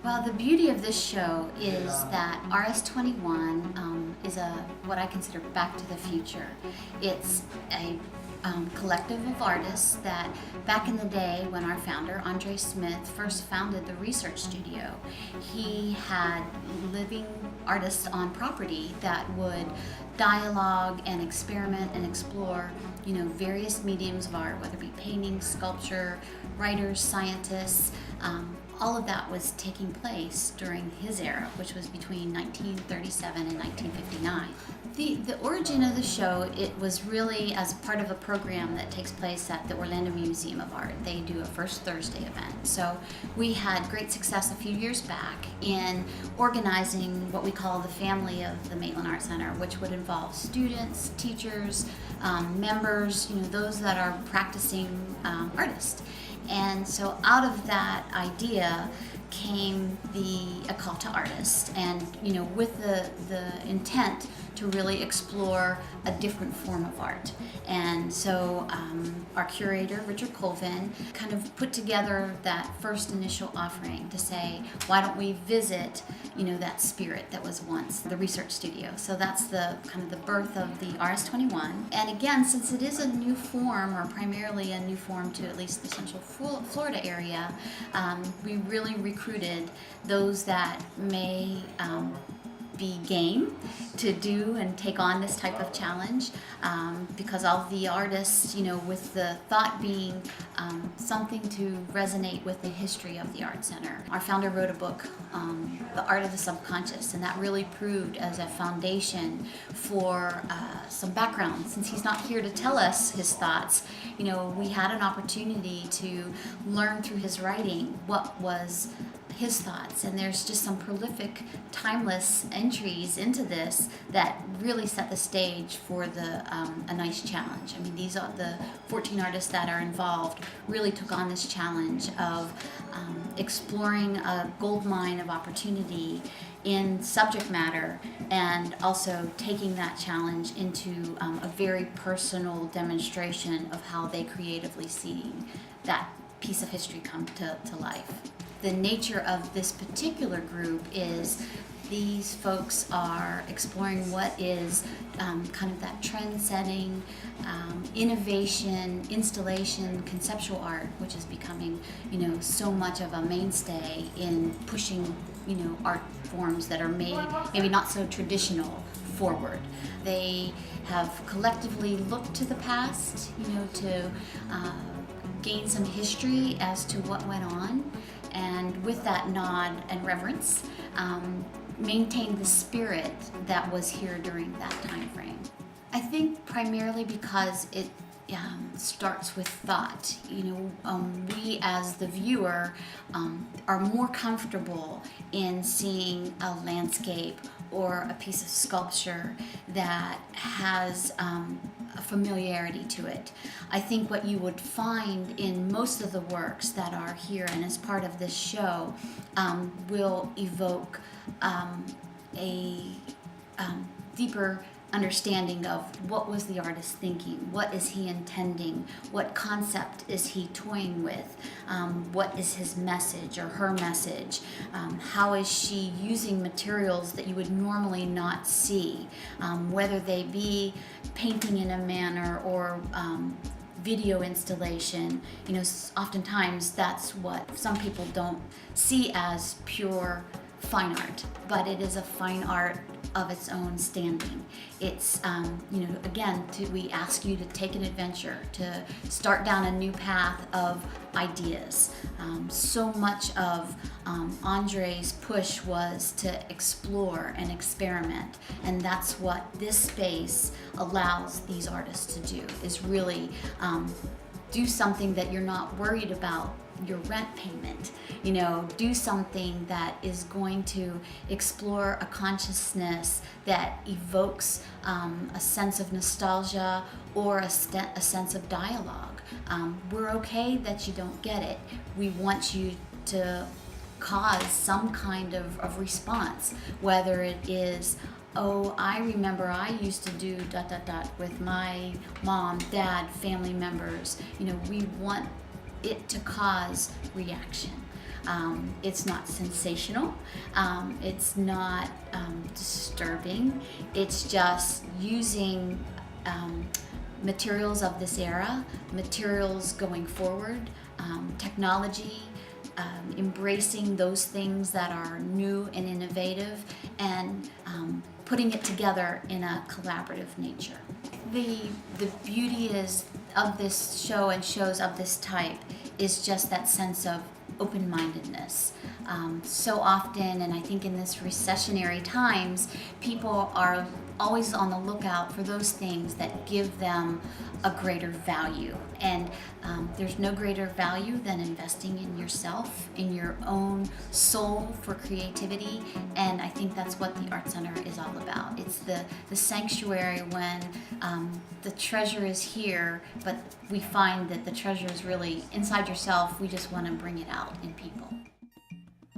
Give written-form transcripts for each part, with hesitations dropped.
Well, the beauty of this show is that RS21 is what I consider back to the future. It's a collective of artists that back in the day when our founder, Andre Smith, first founded the research studio, he had living artists on property that would dialogue and experiment and explore, various mediums of art, whether it be painting, sculpture, writers, scientists. All of that was taking place during his era, which was between 1937 and 1959. The origin of the show, it was really as part of a program that takes place at the Orlando Museum of Art. They do a first Thursday event. So we had great success a few years back in organizing what we call the family of the Maitland Art Center, which would involve students, teachers, members, those that are practicing artists. And so out of that idea came a call to artists, and with the intent to really explore a different form of art. And so our curator, Richard Colvin, kind of put together that first initial offering to say, why don't we visit that spirit that was once the research studio. So that's the kind of the birth of the RS21. And again, since it is a new form, or primarily a new form to at least the Central Florida area, we really recruited those that may be game to do and take on this type of challenge, because all the artists, with the thought being something to resonate with the history of the Art Center. Our founder wrote a book, The Art of the Subconscious, and that really proved as a foundation for some background. Since he's not here to tell us his thoughts, we had an opportunity to learn through his writing what was his thoughts, and there's just some prolific, timeless entries into this that really set the stage for a nice challenge. I mean, these are the 14 artists that are involved really took on this challenge of exploring a gold mine of opportunity in subject matter, and also taking that challenge into a very personal demonstration of how they creatively see that piece of history come to life. The nature of this particular group is these folks are exploring what is kind of that trend-setting, innovation, installation, conceptual art, which is becoming, so much of a mainstay in pushing, art forms that are maybe not so traditional forward. They have collectively looked to the past, to gain some history as to what went on, and with that nod and reverence, maintain the spirit that was here during that time frame. I think primarily because it starts with thought. We as the viewer are more comfortable in seeing a landscape or a piece of sculpture that has a familiarity to it. I think what you would find in most of the works that are here and as part of this show will evoke a deeper understanding of what was the artist thinking, what is he intending, what concept is he toying with, what is his message or her message, how is she using materials that you would normally not see, whether they be painting in a manner or video installation. Oftentimes that's what some people don't see as pure fine art, but it is a fine art of its own standing. It's, again, we ask you to take an adventure, to start down a new path of ideas. So much of Andre's push was to explore and experiment, and that's what this space allows these artists to do, is really do something that you're not worried about your rent payment. Do something that is going to explore a consciousness that evokes a sense of nostalgia or a sense of dialogue. We're okay that you don't get it. We want you to cause some kind of response, whether it is, oh, I remember I used to do ... with my mom, dad, family members. We want it to cause reaction. It's not sensational. It's not disturbing. It's just using materials of this era, materials going forward, technology, embracing those things that are new and innovative, and putting it together in a collaborative nature. The beauty is of this show and shows of this type is just that sense of open-mindedness. So often, and I think in this recessionary times, people are always on the lookout for those things that give them a greater value. And there's no greater value than investing in yourself, in your own soul for creativity. And I think that's what the Art Center is all about. It's the sanctuary when the treasure is here, but we find that the treasure is really inside yourself. We just want to bring it out in people.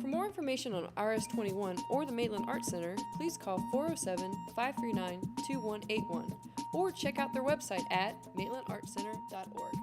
For more information on RS21 or the Maitland Art Center, please call 407-539-2181 or check out their website at maitlandartcenter.org.